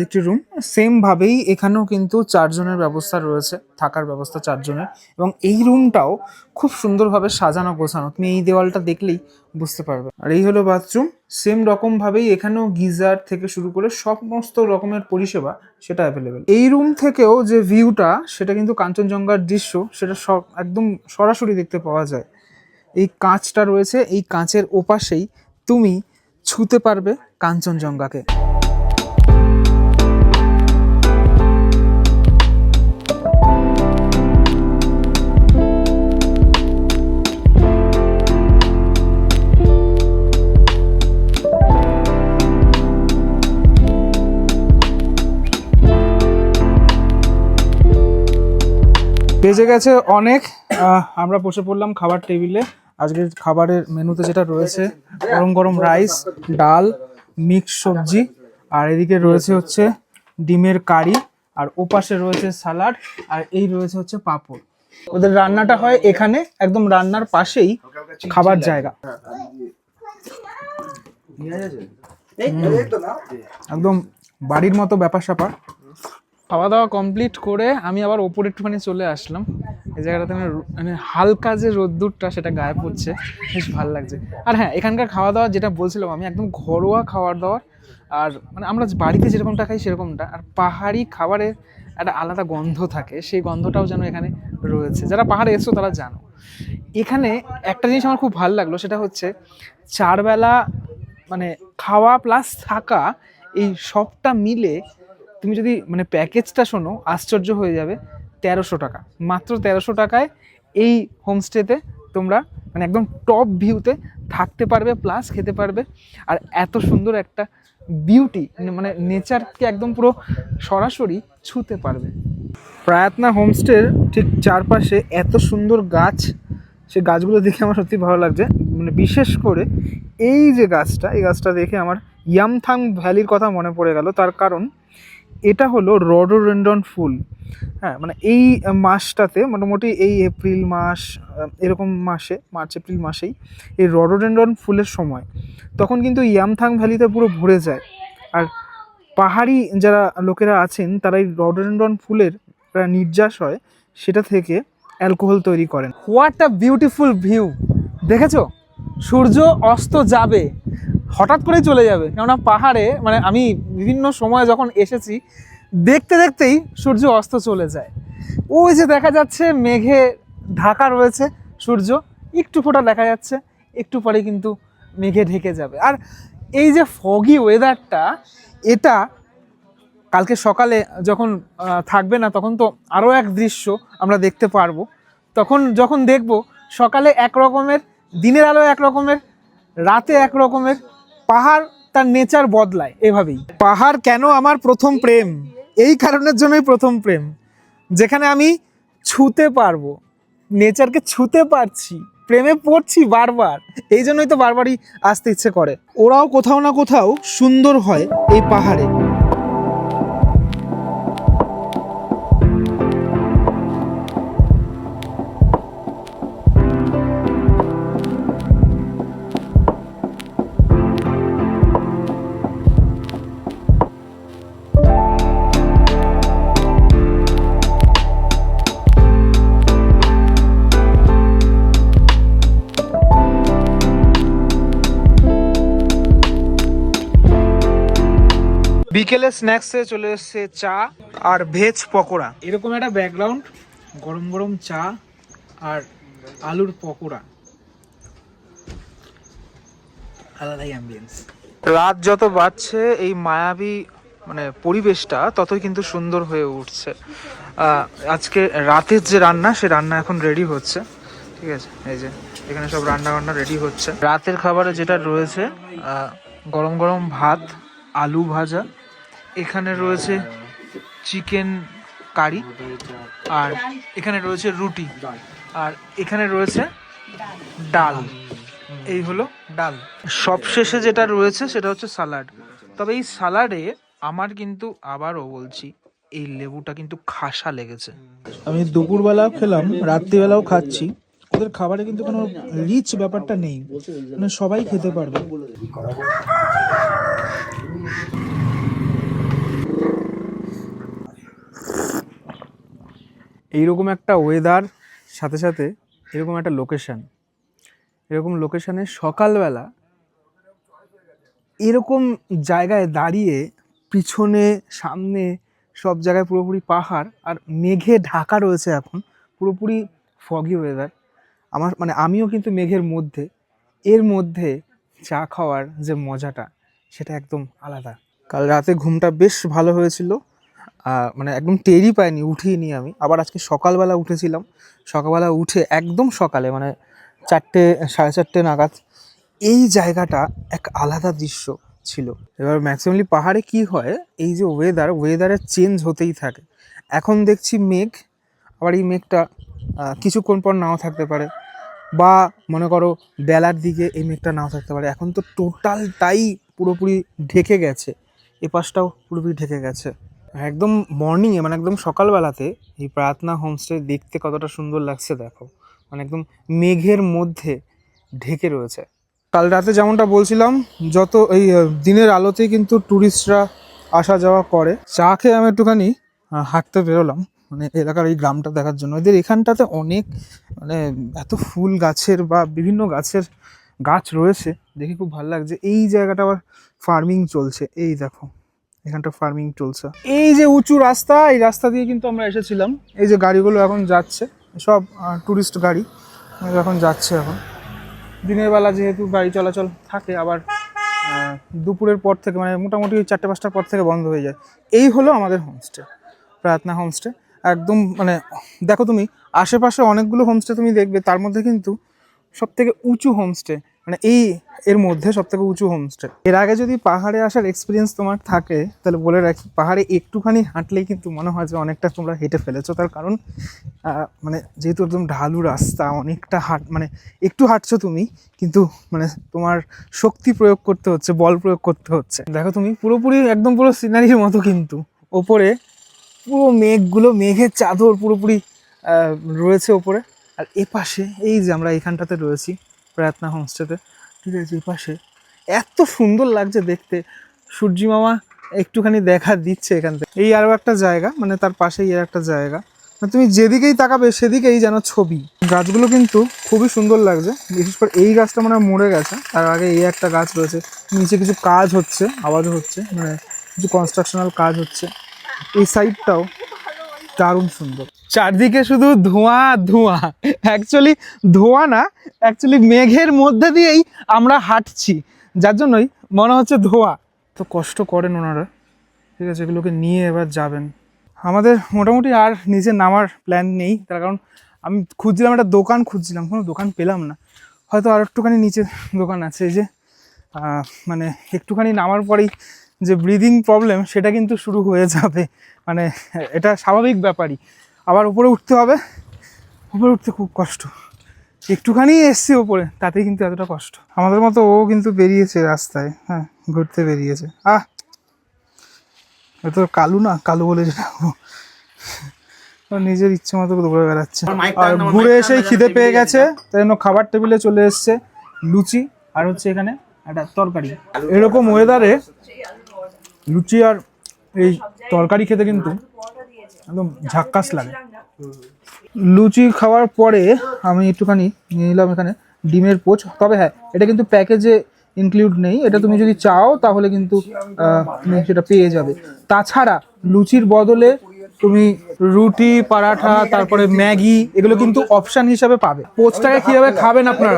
একটি রুম সেম ভাবেই এখানেও কিন্তু 4 জনের ব্যবস্থা রয়েছে, থাকার ব্যবস্থা 4 জনের। এবং এই রুমটাও খুব সুন্দরভাবে সাজানো গোছানো, তুমি এই দেওয়ালটা দেখলেই বুঝতে পারবে। আর এই হলো বাথরুম, সেম রকম ভাবেই এখানেও গিজার থেকে শুরু করে সমস্ত রকমের পরিষেবা সেটা অ্যাভেলেবেল। এই রুম থেকেও যে ভিউটা, সেটা কিন্তু কাঞ্চনজঙ্ঘার দৃশ্য, সেটা সব একদম সরাসরি দেখতে পাওয়া যায়। এই কাঁচটা রয়েছে, এই কাঁচের ওপাশেই তুমি ছুঁতে পারবে কাঞ্চনজঙ্ঘাকে। বেজে গেছে অনেক, আমরা বসে পড়লাম খাবার টেবিলে। আজকের খাবারের মেনুতে যেটা রয়েছে, গরম গরম রাইস, ডাল, মিক্স সবজি, আর এদিকে রয়েছে হচ্ছে ডিমের কারি, আর ওপাশে রয়েছে সালাড, আর এই রয়েছে হচ্ছে পাঁপড়। ওদের রান্নাটা হয় এখানে, একদম রান্নার পাশেই খাবার জায়গা। একদম বাড়ির মতো ব্যাপার স্যাপার। খাওয়া দাওয়া কমপ্লিট করে আমি আবার ওপরে একটুখানি চলে আসলাম। এই জায়গাটাতে মানে হালকা যে রোদ্দুরটা সেটা গায়ে পড়ছে, বেশ ভালো লাগছে। আর হ্যাঁ, এখানকার খাওয়া দাওয়া যেটা বলছিলাম আমি, একদম ঘরোয়া খাবার দাবার। আর মানে আমরা বাড়িতে যেরকমটা খাই সেরকমটা, আর পাহাড়ি খাবারের একটা আলাদা গন্ধ থাকে, সেই গন্ধটাও যেন এখানে রয়েছে। যারা পাহাড়ে এসছো তারা জানো। এখানে একটা জিনিস আমার খুব ভালো লাগলো, সেটা হচ্ছে 4 বেলা মানে খাওয়া প্লাস থাকা, এই সবটা মিলে তুমি যদি মানে প্যাকেজটা শোনো আশ্চর্য হয়ে যাবে। 1300 টাকা, মাত্র 1300 টাকায় এই হোমস্টেতে তোমরা মানে একদম টপ ভিউতে থাকতে পারবে, প্লাস খেতে পারবে। আর এত সুন্দর একটা বিউটি, মানে নেচারকে একদম পুরো সরাসরি ছুঁতে পারবে। প্রয়াতনা হোমস্টের ঠিক চারপাশে এত সুন্দর গাছ, সে গাছগুলো দেখে আমার সত্যি ভালো লাগছে। মানে বিশেষ করে এই যে গাছটা, এই গাছটা দেখে আমার ইয়ামথাং ভ্যালির কথা মনে পড়ে গেল। তার কারণ এটা হলো রডোডেনড্রন ফুল। হ্যাঁ, মানে এই মাসটাতে মোটামুটি এই এপ্রিল মাস, এরকম মাসে, মার্চ এপ্রিল মাসেই এই রডোডেনড্রন ফুলের সময়। তখন কিন্তু ইয়ামথাং ভ্যালিতে পুরো ভরে যায়। আর পাহাড়ি যারা লোকেরা আছেন তারা এই রডোডেনড্রন ফুলের নির্যাস হয়, সেটা থেকে অ্যালকোহল তৈরি করেন। What a beautiful view! দেখেছো, সূর্য অস্ত যাবে, হঠাৎ করেই চলে যাবে, কেননা পাহাড়ে মানে আমি বিভিন্ন সময় যখন এসেছি দেখতে দেখতেই সূর্য অস্ত চলে যায়। ওই যে দেখা যাচ্ছে মেঘে ঢাকা রয়েছে সূর্য, একটু ফোঁটা দেখা যাচ্ছে, একটু পরে কিন্তু মেঘে ঢেকে যাবে। আর এই যে ফগি ওয়েদারটা, এটা কালকে সকালে যখন থাকবে না তখন তো আরও এক দৃশ্য আমরা দেখতে পারবো। তখন যখন দেখব সকালে এক রকমের, দিনের আলো এক রকমের, রাতে এক রকমের, পাহাড় তার নেচার বদলায় এভাবেই। পাহাড় কেন আমার প্রথম প্রেম? এই কারণের জন্যই প্রথম প্রেম, যেখানে আমি ছুঁতে পারবো, নেচারকে ছুঁতে পারছি, প্রেমে পড়ছি বারবার, এই জন্যই তো বারবারই আসতে ইচ্ছে করে। ওরাও কোথাও না কোথাও সুন্দর হয় এই পাহাড়ে। বিকেলে স্ন্যাক্সে চলে এসছে চা আর ভেজ পকোড়া, এরকম একটা ব্যাকগ্রাউন্ড, গরম গরম চা আর আলুর পকোড়া, আলাদাই অ্যাম্বিয়েন্স। রাত যত বাড়ছে এই মায়াবী মানে পরিবেশটা ততই কিন্তু সুন্দর হয়ে উঠছে। আজকে রাতের যে রান্না, সে রান্না এখন রেডি হচ্ছে, ঠিক আছে, এই যে এখানে সব রান্না বান্না রেডি হচ্ছে। রাতের খাবারে যেটা রয়েছে গরম গরম ভাত, আলু ভাজা, এখানে রয়েছে চিকেন কারি, আর এখানে রয়েছে রুটি, আর এখানে রয়েছে ডাল। এই হলো ডাল। সবশেষে যেটা রয়েছে সেটা হচ্ছে সালাড। তবে এই সালাডে আমার কিন্তু আবারও বলছি, এই লেবুটা কিন্তু খাসা লেগেছে। আমি দুপুরবেলাও খেলাম, রাত্রিবেলাও খাচ্ছি, ওদের খাবারে কিন্তু কোনো রিচ ব্যাপারটা নেই, মানে সবাই খেতে পারবে। এইরকম একটা ওয়েদার, সাথে সাথে এরকম একটা লোকেশান, এরকম লোকেশানে সকালবেলা এরকম জায়গায় দাঁড়িয়ে, পিছনে সামনে সব জায়গায় পুরোপুরি পাহাড় আর মেঘে ঢাকা রয়েছে, এখন পুরোপুরি ফগি ওয়েদার। আমার মানে আমিও কিন্তু মেঘের মধ্যে, এর মধ্যে চা খাওয়ার যে মজাটা সেটা একদম আলাদা। কাল রাতে ঘুমটা বেশ ভালো হয়েছিল, মানে একদম টেরই পাইনি, উঠিনি আমি। আবার আজকে সকালবেলা উঠেছিলাম, সকালবেলা উঠে একদম সকালে মানে 4টে 4:30 নাগাদ এই জায়গাটা এক আলাদা দৃশ্য ছিল। এবার ম্যাক্সিমামলি পাহাড়ে কি হয়, এই যে ওয়েদারের চেঞ্জ হতেই থাকে। এখন দেখছি মেঘ, আবার এই মেঘটা কিছুক্ষণ পর নাও থাকতে পারে, বা মনে করো বেলার দিকে এই মেঘটা নাও থাকতে পারে। এখন তো টোটালটাই পুরোপুরি ঢেকে গেছে, এ পাশটাও পুরোপুরি ঢেকে গেছে। একদম মর্নিংয়ে মানে একদম সকালবেলাতে এই প্রার্থনা হোমস্টে দেখতে কতটা সুন্দর লাগছে দেখো, মানে একদম মেঘের মধ্যে ঢেকে রয়েছে। কাল রাতে যেমনটা বলছিলাম, যত এই দিনের আলোতেই কিন্তু ট্যুরিস্টরা আসা যাওয়া করে। চা খেয়ে আমি একটুখানি হাঁটতে বেরোলাম, মানে এলাকার এই গ্রামটা দেখার জন্য। এদের এখানটাতে অনেক মানে এত ফুল গাছের বা বিভিন্ন গাছ রয়েছে, দেখে খুব ভালো লাগছে। এই জায়গাটা আবার ফার্মিং চলছে, এই দেখো এখানটা ফার্মিং চলছে। এই যে উঁচু রাস্তা, এই রাস্তা দিয়ে কিন্তু আমরা এসেছিলাম। এই যে গাড়িগুলো এখন যাচ্ছে, সব ট্যুরিস্ট গাড়ি এখন যাচ্ছে। এখন দিনের বেলা যেহেতু গাড়ি চলাচল থাকে, আবার দুপুরের পর থেকে মানে মোটামুটি 4টে-5টার পর থেকে বন্ধ হয়ে যায়। এই হলো আমাদের হোমস্টে, প্রার্থনা হোমস্টে। একদম মানে দেখো তুমি আশেপাশে অনেকগুলো হোমস্টে তুমি দেখবে, তার মধ্যে কিন্তু সবথেকে উঁচু হোমস্টে, মানে এর মধ্যে সবথেকে উঁচু হোমস্টে। এর আগে যদি পাহাড়ে আসার এক্সপিরিয়েন্স তোমার থাকে, তাহলে বলে রাখি, পাহাড়ে একটুখানি হাঁটলেই কিন্তু মনে হয় যে অনেকটা তোমরা হেঁটে ফেলেছো। তার কারণ মানে যেহেতু একদম ঢালু রাস্তা, অনেকটা মানে একটু হাঁটছো তুমি, কিন্তু মানে তোমার শক্তি প্রয়োগ করতে হচ্ছে, বল প্রয়োগ করতে হচ্ছে। দেখো তুমি পুরোপুরি একদম পুরো সিনারির মতো, কিন্তু ওপরে পুরো মেঘগুলো, মেঘের চাদর পুরোপুরি রয়েছে ওপরে। আর এপাশে এই যে আমরা এখানটাতে রয়েছি প্রার্থনা হোমস্টেতে, ঠিক আছে, এপাশে এত সুন্দর লাগছে দেখতে। সূর্যি মামা একটুখানি দেখা দিচ্ছে এখান থেকে। এই আরো একটা জায়গা, মানে তার পাশেই এর একটা জায়গা, মানে তুমি যেদিকেই তাকাবে সেদিকেই যেন ছবি। গাছগুলো কিন্তু খুবই সুন্দর লাগছে, বিশেষ করে এই গাছটা মানে মরে গেছে, তার আগে এই একটা গাছ রয়েছে, নিচে কিছু কাজ হচ্ছে, আওয়াজও হচ্ছে, মানে কিছু কনস্ট্রাকশনাল কাজ হচ্ছে। এই সাইডটাও দারুণ সুন্দর, চারদিকে শুধু ধোঁয়া ধোঁয়া, অ্যাকচুয়ালি ধোঁয়া না, অ্যাকচুয়ালি মেঘের মধ্যে দিয়েই আমরা হাঁটছি, যার জন্যই মনে হচ্ছে ধোঁয়া। তো কষ্ট করেন ওনারা, ঠিক আছে, এগুলোকে নিয়ে এবার যাবেন। আমাদের মোটামুটি আর নিচে নামার প্ল্যান নেই, তার কারণ আমি খুঁজছিলাম, একটা দোকান খুঁজছিলাম, কোনো দোকান পেলাম না। হয়তো আর একটুখানি নিচে দোকান আছে, এই যে মানে একটুখানি নামার পরেই যে ব্রিদিং প্রবলেম সেটা কিন্তু শুরু হয়ে যাবে, মানে এটা স্বাভাবিক ব্যাপারই। আবার উপরে উঠতে হবে, উপরে উঠতে খুব কষ্ট, একটুখানি এসছি ওপরে তাতেই কিন্তু এতটা কষ্ট। আমাদের মতো ও কিন্তু বেরিয়েছে রাস্তায়, হ্যাঁ ঘুরতে বেরিয়েছে। তো কালু না, কালু বলে যেটা ও নিজের ইচ্ছে মতো দৌড়ে বেড়াচ্ছে। আর ঘুরে এসে খিদে পেয়ে গেছে, তাই জন্য খাবার টেবিলে চলে এসছে লুচি আর হচ্ছে এখানে একটা তরকারি। এরকম ওয়েদারে লুচি আর এই তরকারি খেতে কিন্তু একদম ঝাক্কাস লাগে। লুচি খাওয়ার পরে আমি একটুখানি নিয়ে নিলাম এখানে ডিমের পোচ, তবে হ্যাঁ এটা কিন্তু প্যাকেজে ইনক্লুড নেই, এটা তুমি যদি চাও তাহলে কিন্তু তুমি সেটা পেয়ে যাবে। তাছাড়া লুচির বদলে তুমি রুটি, পরাঠা, তারপরে ম্যাগি, এগুলো কিন্তু অপশন হিসাবে পাবে। পোচটাকে কিভাবে খাবেন আপনারা,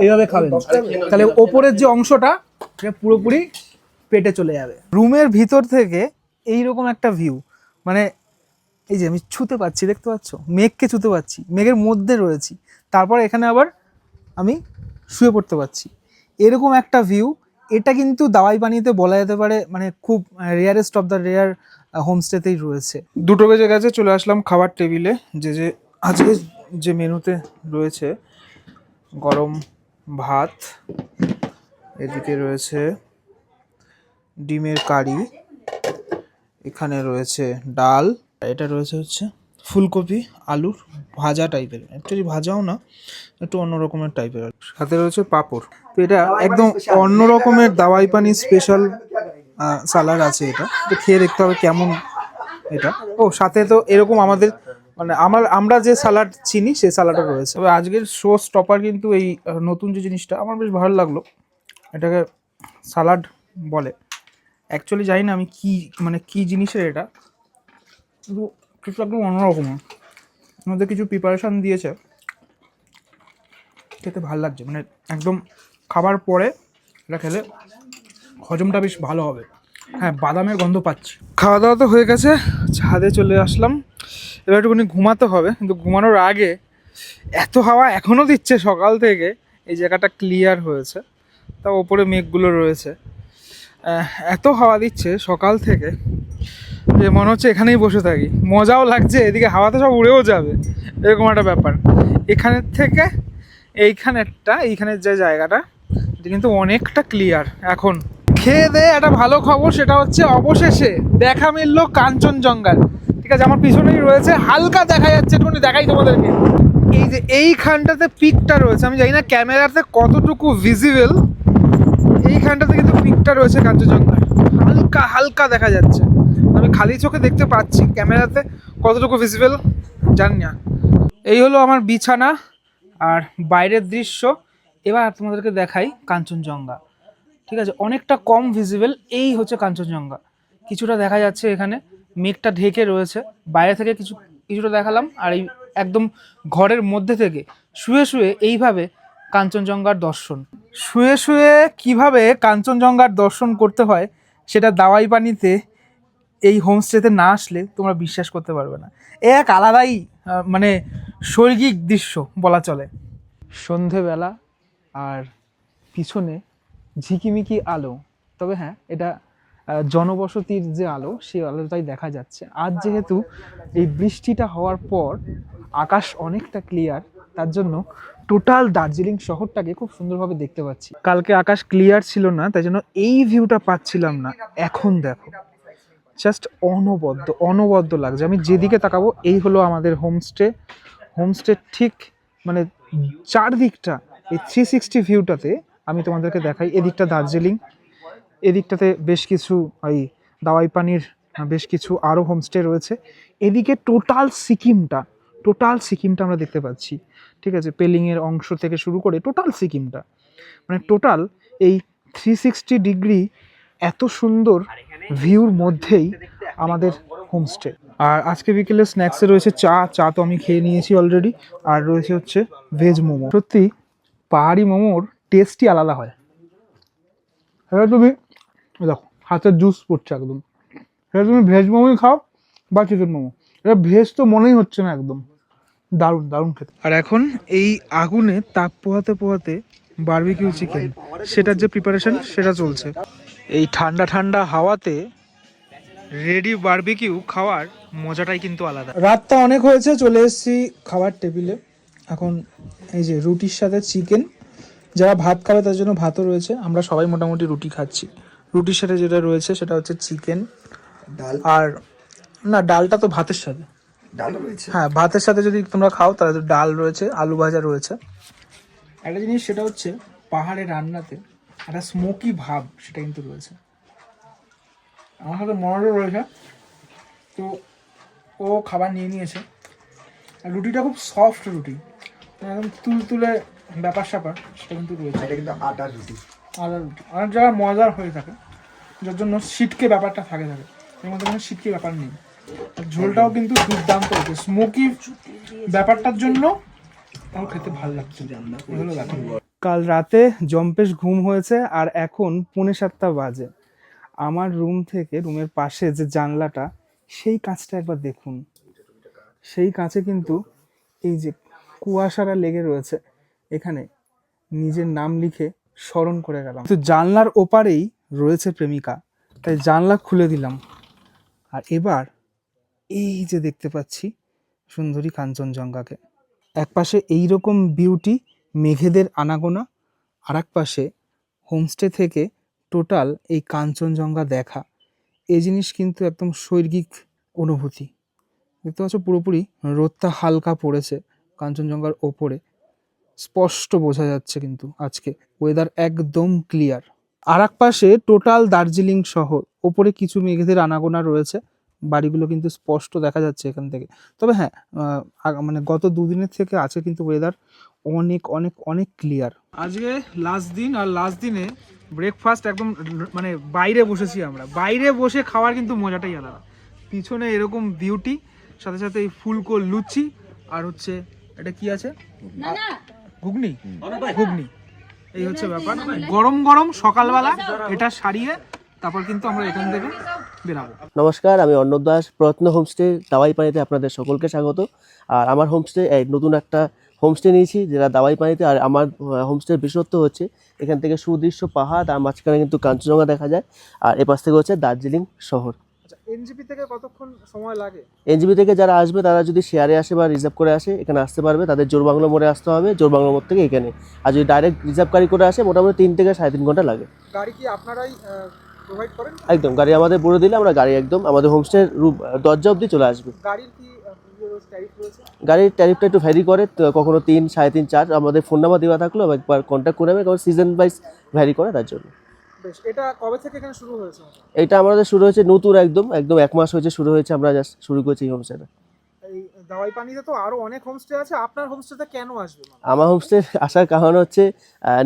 এইভাবে খাবেন, তাহলে ওপরের যে অংশটা পুরোপুরি পেটে চলে যাবে। রুমের ভিতর থেকে এইরকম একটা ভিউ, মানে এই যে আমি ছুতে পাচ্ছি, দেখতে পাচ্ছ, মেঘকে ছুতে পাচ্ছি, মেঘের মধ্যে রয়েছি, তারপর এখানে আবার আমি শুয়ে পড়তে পারছি, এরকম একটা ভিউ। এটা কিন্তু দাওয়াই পানিতে বলা যেতে পারে মানে খুব রেয়ারেস্ট অফ দ্য রেয়ার হোমস্টেতেই রয়েছে। 2টো বেজে গেছে, চলে আসলাম খাবার টেবিলে। যে আজকে যে মেনুতে রয়েছে, গরম ভাত, এদিকে রয়েছে ডিমের কারি, এখানে রয়েছে ডাল, এটা রয়েছে হচ্ছে ফুলকপি আলুর ভাজা টাইপের, অ্যাকচুয়ালি ভাজাও না, একটু অন্য রকমের টাইপের, সাথে রয়েছে পাঁপড়। তো এটা একদম অন্য রকমের দাওয়াই পানি স্পেশাল সালাড আছে, এটা তো খেয়ে দেখতে হবে কেমন এটা। ও সাথে তো এরকম আমাদের মানে আমরা যে সালাড চিনি সেই সালাডও রয়েছে। তবে আজকের শো স্টপার কিন্তু এই নতুন যে জিনিসটা আমার বেশ ভালো লাগলো, এটাকে সালাড বলে, অ্যাকচুয়ালি জানি না আমি কি মানে কি জিনিসের এটা, কিন্তু কিছু একদম অন্যরকম, আমাদের কিছু প্রিপারেশান দিয়েছে, খেতে ভালো লাগছে, মানে একদম খাবার পরে এটা খেলে হজমটা বেশ ভালো হবে। হ্যাঁ বাদামের গন্ধ পাচ্ছি। খাওয়া দাওয়া তো হয়ে গেছে, ছাদে চলে আসলাম, এবার একটুখানি ঘুমাতে হবে, কিন্তু ঘুমানোর আগে এত হাওয়া এখনও দিচ্ছে সকাল থেকে, এই জায়গাটা ক্লিয়ার হয়েছে, তা ওপরে মেঘগুলো রয়েছে, এত হাওয়া দিচ্ছে সকাল থেকে যে মনে হচ্ছে এখানেই বসে থাকি, মজাও লাগছে, এদিকে হাওয়াতে সব উড়েও যাবে, এরকম একটা ব্যাপার। এখানের থেকে এইখানের যে জায়গাটা এটা কিন্তু অনেকটা ক্লিয়ার এখন। খেয়ে দেয়ে একটা ভালো খবর, সেটা হচ্ছে অবশেষে দেখা মিললো কাঞ্চনজঙ্ঘার। ঠিক আছে, আমার পিছনেই রয়েছে, হালকা দেখা যাচ্ছে, একটুখানি দেখাই তোমাদেরকে, এই যে এইখানটাতে পিকটা রয়েছে, আমি জানি না ক্যামেরাতে কতটুকু ভিজিবল, এইখানটাতে কিন্তু পিকটা রয়েছে কাঞ্চনজঙ্ঘার, হালকা হালকা দেখা যাচ্ছে, আমি খালি চোখে দেখতে পাচ্ছি, ক্যামেরাতে কতটুকু ভিজিবল জানি না। এই হলো আমার বিছানা আর বাইরের দৃশ্য। এবার তোমাদেরকে দেখাই কাঞ্চনজঙ্ঘা। ঠিক আছে, অনেকটা কম ভিজিবল, এই হচ্ছে কাঞ্চনজঙ্ঘা, কিছুটা দেখা যাচ্ছে এখানে, মেঘটা ঢেকে রয়েছে, বাইরে থেকে কিছুটা দেখালাম, আর এই একদম ঘরের মধ্যে থেকে শুয়ে শুয়ে এইভাবে কাঞ্চনজঙ্ঘার দর্শন। শুয়ে শুয়ে কিভাবে কাঞ্চনজঙ্ঘার দর্শন করতে হয় সেটা দাওয়াই পানিতে এই হোমস্টেতে না আসলে তোমরা বিশ্বাস করতে পারবে না, এক আলাদাই মানে শৈল্পিক দৃশ্য বলা চলে। সন্ধেবেলা আর পিছনে ঝিকিমিকি আলো, তবে হ্যাঁ এটা জনবসতির যে আলো সেই আলোটাই দেখা যাচ্ছে। আজ যেহেতু এই বৃষ্টিটা হওয়ার পর আকাশ অনেকটা ক্লিয়ার, তার জন্য টোটাল দার্জিলিং শহরটাকে খুব সুন্দরভাবে দেখতে পাচ্ছি। কালকে আকাশ ক্লিয়ার ছিল না, তাই জন্য এই ভিউটা পাচ্ছিলাম না, এখন দেখো জাস্ট অনবদ্য লাগছে। আমি যেদিকে তাকাবো এই হলো আমাদের হোমস্টে ঠিক মানে চারদিকটা এই 360 ভিউটাতে আমি তোমাদেরকে দেখাই। এদিকটা দার্জিলিং, এদিকটাতে বেশ কিছু ওই দাওয়াই পানির বেশ কিছু আরও হোমস্টে রয়েছে। এদিকে টোটাল সিকিমটা আমরা দেখতে পাচ্ছি, ঠিক আছে, পেলিংয়ের অংশ থেকে শুরু করে টোটাল সিকিমটা, মানে টোটাল এই 360 ডিগ্রি এত সুন্দর ভিউর মধ্যেই আমাদের হোমস্টে। আর আজকে বিকেলে স্ন্যাক্সে রয়েছে চা তো আমি খেয়ে নিয়েছি অলরেডি, আর রয়েছে হচ্ছে ভেজ মোমো। সত্যি পাহাড়ি মোমোর টেস্টই আলাদা হয়। এবার তুমি দেখো হাতের জুস পড়ছে একদম, এবার তুমি ভেজ মোমোই খাও বা চিকেন মোমো, এটা ভেজ তো মনেই হচ্ছে না একদম। দারুণ খেতে। আর এখন এই আগুনে তাপ পোহাতে পোহাতে বারবিকিউ চিকেন, সেটার যে প্রিপারেশন সেটা চলছে। এই ঠান্ডা ঠান্ডা হাওয়াতে রেডি বারবিকিউ খাওয়ার মজাটাই কিন্তু আলাদা। রাতটা অনেক হয়েছে, চলে এসেছি খাবার টেবিলে। এখন এই যে রুটির সাথে চিকেন, যারা ভাত খাবে তার জন্য ভাতও রয়েছে, আমরা সবাই মোটামুটি রুটি খাচ্ছি। রুটির সাথে যেটা রয়েছে সেটা হচ্ছে চিকেন, ডাল, আর না ডালটা তো ভাতের সাথে, ডাল রয়েছে, হ্যাঁ ভাতের সাথে যদি তোমরা খাও তাহলে তো ডাল রয়েছে, আলু ভাজা রয়েছে। একটা জিনিস সেটা হচ্ছে পাহাড়ের রান্নাতে একটা স্মোকি ভাব সেটা কিন্তু রয়েছে। আমার সাথে মনোরও রয়েছে, তো ও খাবার নিয়ে নিয়েছে। আর রুটিটা খুব সফট রুটি, একদম তুলতুলে ব্যাপার স্যাপার সেটা কিন্তু রয়েছে। এটা কিন্তু আটার রুটি, অনেক জায়গায় মজার হয়ে থাকে, যার জন্য শীতকে ব্যাপারটা থাকে এর মধ্যে কোনো শীতকে ব্যাপার নেই। ঝোলটাও কিন্তু দুর্দান্ত হয়েছে, স্মোকি ব্যাপারটার জন্য তাও খেতে ভালো লাগছে। কাল রাতে জম্পেশ ঘুম হয়েছে আর এখন 6:45 বাজে। আমার রুম থেকে রুমের পাশে যে জানলাটা, সেই কাঁচটা একবার দেখুন, সেই কাঁচে কিন্তু এই যে কুয়াশারা লেগে রয়েছে, এখানে নিজের নাম লিখে স্মরণ করে গেলাম। তো জানলার ওপারেই রয়েছে প্রেমিকা, তাই জানলা খুলে দিলাম। আর এবার এই যে দেখতে পাচ্ছি সুন্দরী কাঞ্চনজঙ্ঘাকে, এক পাশে এইরকম বিউটি মেঘেদের আনাগোনা, আর এক পাশে হোমস্টে থেকে টোটাল এই কাঞ্চনজঙ্ঘা দেখা। এই জিনিস কিন্তু একদম শৈল্পিক অনুভূতি। দেখতে পাচ্ছ পুরোপুরি রোদটা হালকা পড়েছে কাঞ্চনজঙ্ঘার ওপরে, স্পষ্ট বোঝা যাচ্ছে কিন্তু আজকে ওয়েদার একদম ক্লিয়ার। আর এক পাশে টোটাল দার্জিলিং শহর, ওপরে কিছু মেঘেদের আনাগোনা রয়েছে, বাড়িগুলো কিন্তু স্পষ্ট দেখা যাচ্ছে এখান থেকে। তবে হ্যাঁ, মানে গত দুদিনের থেকে আছে কিন্তু ওয়েদার অনেক অনেক অনেক ক্লিয়ার। আজকে লাস্ট দিন, আর লাস্ট দিনে ব্রেকফাস্ট একদম মানে বাইরে বসেছি আমরা, বাইরে বসে খাওয়ার কিন্তু মজাটাই আলাদা। পিছনে এরকম বিউটি, সাথে সাথে এই ফুলকো লুচি, আর হচ্ছে এটা কি আছে, ঘুগনি, এই হচ্ছে ব্যাপার। গরম গরম সকালবেলা এটা সারিয়ে তারপর কিন্তু আমরা এখান থেকে বেরাবো। নমস্কার, আমি অর্ণব দাস, প্রত্ন হোমস্টে দাওয়াই পানিতে আপনাদের সকলকে স্বাগত। আর আমার হোমস্টে নতুন একটা হোমস্টে নিয়েছি যেটা দাওয়াই পানিতে। আর আমার হোমস্টের বিশেষত্ব হচ্ছে এখান থেকে সুদৃশ্য পাহাড়, আর মাঝখানে কিন্তু কাঞ্চনজঙ্ঘা দেখা যায়, আর এপাশ থেকে হচ্ছে দার্জিলিং শহর। এনজিপি থেকে কতক্ষণ সময় লাগে? এনজিপি থেকে যারা আসবে তারা যদি শেয়ারে আসে বা রিজার্ভ করে আসে এখানে আসতে পারবে, তাদের জোরবাংলো মোড়ে আসতে হবে, জোরবাংলো মোড় থেকে এখানে। আর যদি ডাইরেক্ট রিজার্ভ গাড়ি করে আসে মোটামুটি 3 থেকে 3.5 ঘন্টা লাগে। গাড়ি কি আপনারাই প্রোভাইড করেন? একদম, গাড়ি আমাদের বলে দিলে আমরা গাড়ি একদম আমাদের হোমস্টের দরজা অবধি চলে আসবে। গাড়ির কি ট্যারিফ রয়েছে? গাড়ির ট্যারিফটা একটু ভ্যারি করে, তো কখনো 3, 3.5, 4। আমাদের ফোন নাম্বার দেওয়া থাকলেও একবার কন্ট্যাক্ট করে নেবে, কারণ সিজন ওয়াইজ ভ্যারি করে তার জন্য। বেশ, এটা কবে থেকে এখানে শুরু হয়েছে? এটা আমাদের শুরু হয়েছে নতুন, একদম 1 মাস হয়েছে শুরু হয়েছে, আমরা জাস্ট শুরু করেছি এই হোমস্টেটা। এই দাওয়াই পানিতে তো আরো অনেক হোমস্টে আছে, আপনার হোমস্টেতে কেন আসবে? আমার হোমস্টে আসার কারণ হচ্ছে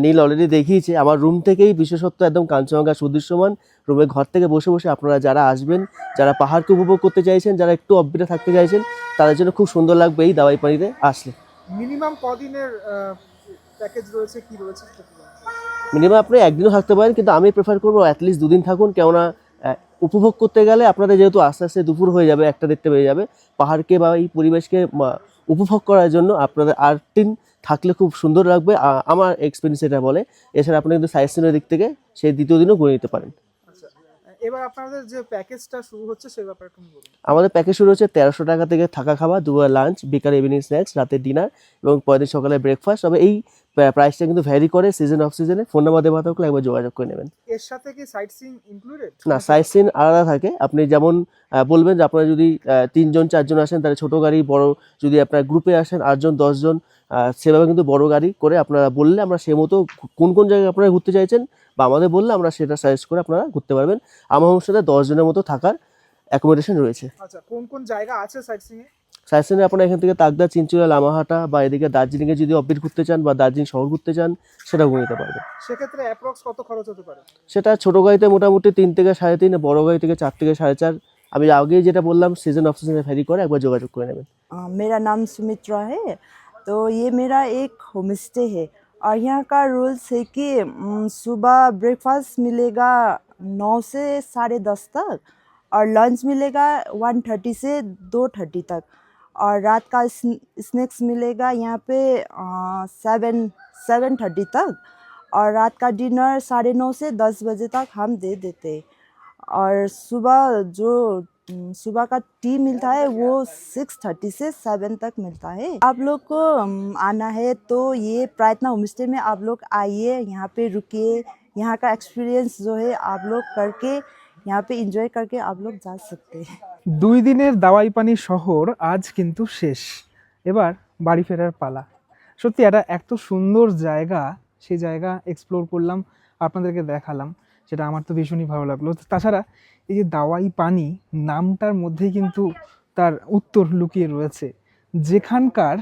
নীল অলরেডি দেখিয়েছে, আমার রুম থেকেই বিশেষত্ব একদম কাঞ্চনজঙ্ঘা সুদৃশ্যমান। রুমের ঘর থেকে বসে বসে আপনারা যারা আসবেন, যারা পাহাড়কে উপভোগ করতে চাইছেন, যারা একটু অব্বিরে থাকতে চাইছেন, তাদের জন্য খুব সুন্দর লাগবে এই দাওয়াই পানিতে আসলে। মিনিমাম কদিনের প্যাকেজ রয়েছে, কি রয়েছে? মিনিমাম আপনি একদিনও থাকতে পারেন, কিন্তু আমি প্রেফার করবো অ্যাটলিস্ট 2 দিন থাকুন। কেননা উপভোগ করতে গেলে আপনাদের যেহেতু আস্তে আস্তে দুপুর হয়ে যাবে, 1টা দেখতে পেয়ে যাবে, পাহাড়কে বা এই পরিবেশকে উপভোগ করার জন্য আপনাদের 8 দিন থাকলে খুব সুন্দর লাগবে, আমার এক্সপিরিয়েন্স এটা বলে। এছাড়া আপনি কিন্তু সাইট সিনের দিক থেকে সেই দ্বিতীয় দিনও করে নিতে পারেন। এবার আপনাদের যে প্যাকেজটা শুরু হচ্ছে সেই ব্যাপারে একটু বলুন। আমাদের প্যাকেজ শুরু হচ্ছে 1300 টাকা থেকে, থাকা খাওয়া, দুপুর লাঞ্চ, বিকাল ইভিনিং স্ন্যাক্স, রাতের ডিনার এবং পরের দিন সকালে ব্রেকফাস্ট। তবে এই প্রাইসটা কিন্তু ভ্যারি করে সিজন অফ সিজনে। ফোন নাম্বার দেওয়া থাকলে একবার যোগাযোগ করে নেবেন। এর সাথে কি সাইট সিইং ইনক্লুডেড? না, সাইট সিন আলাদা থাকে। আপনি যেমন বলবেন যে আপনারা যদি 3 জন 4 জন আসেন তাহলে ছোট গাড়ি, বড় যদি আপনার গ্রুপে আসেন 8 জন 10 জন সেভাবে কিন্তু বড় গাড়ি করে আপনারা বললে আমরা সেই মতো কোন কোন জায়গায় আপনারা ঘুরতে চাইছেন বা আমাদের বললে আমরা সেটা সাজেস্ট করে আপনারা ঘুরতে পারবেন। আমার হোমস্টেতে 10 জনের মতো থাকার অ্যাকোমোডেশন রয়েছে। আচ্ছা, কোন কোন জায়গা আছে সাইটসিইং এ? সাইসেনে আপনারা এখান থেকে তাকদা, চিনচুলা, লামাহাটা বা এদিকে দার্জিলিংয়ে যদি অফবিট ঘুরতে চান বা দার্জিলিং শহর ঘুরতে চান সেটাও ঘুরে নিতে পারবেন। সেক্ষেত্রে অ্যাপ্রক্স কত খরচ হতে পারে? সেটা ছোট গাড়িতে মোটামুটি 3 থেকে 3.5, বড় গাড়ি থেকে 4 থেকে 4.5। আমি আগে যেটা বললাম সিজন অফ সিজনে ভ্যারি করে, একবার যোগাযোগ করে নেবেন। मेरा नाम सुमित्रा है। तो ये मेरा एक होम स्टे है और यहाँ का रूल्स है कि सुबह ब्रेकफास्ट मिलेगा 9 से 10:30 तक और लंच मिलेगा 1:30 से 2:30 तक और रात का स्नैक्स मिलेगा यहाँ पे 7:30 तक और रात का डिनर 9:30 से 10 बजे तक हम दे देते हैं। और सुबह का टी मिलता है वो 6:30 से 7 तक मिलता है। आप लोग को आना है तो ये प्रार्थना होम स्टे में आप लोग आइए, यहाँ पे रुकिए, यहाँ का एक्सपीरियंस जो है आप लोग करके यहाँ पे एंजॉय करके आप लोग जा सकते हैं। 2 দিনের দাওয়াই পানি শহর আজ কিন্তু শেষ, এবার বাড়ি ফেরার পালা। সত্যি এটা এত সুন্দর জায়গা, সেই জায়গা এক্সপ্লোর করলাম, আপনাদেরকে দেখালাম, সেটা আমার তো ভীষণই ভালো লাগলো। তাছাড়া এই যে দাওয়াই পানি নামটার মধ্যেই কিন্তু তার উত্তর লুকিয়ে রয়েছে। যেখানকার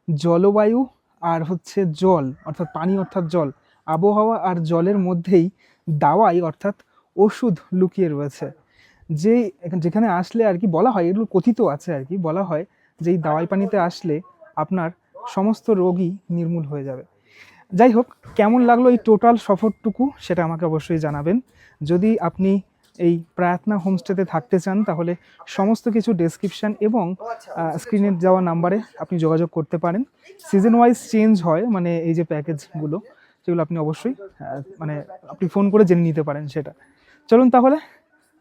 জলবায়ু আর হচ্ছে জল অর্থাৎ পানি অর্থাৎ জল, আবহাওয়া আর জলের মধ্যেই দাওয়াই অর্থাৎ ওষুধ লুকিয়ে রয়েছে। যেখানে আসলে আর কি বলা হয়, এগুলো কথিত আছে আর কি, বলা হয় যে এই দাওয়াই পানিতে আসলে আপনার সমস্ত রোগই নির্মূল হয়ে যাবে। যাই হোক, কেমন লাগলো এই টোটাল সফরটুকু সেটা আমাকে অবশ্যই জানাবেন। যদি আপনি এই প্রার্থনা হোমস্টেতে থাকতে চান তাহলে সমস্ত কিছু ডেসক্রিপশান এবং স্ক্রিনে যাওয়া নাম্বারে আপনি যোগাযোগ করতে পারেন। সিজন ওয়াইজ চেঞ্জ হয়, মানে এই যে প্যাকেজগুলো সেগুলো আপনি অবশ্যই মানে আপনি ফোন করে জেনে নিতে পারেন সেটা। চলুন তাহলে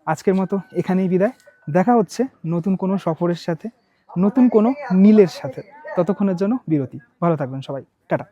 আজকের মতো এখানেই বিদায়। দেখা হচ্ছে নতুন কোনো সফরের সাথে, নতুন কোনো নীলের সাথে। ততক্ষণের জন্য বিরতি। ভালো থাকবেন সবাই, টাটা।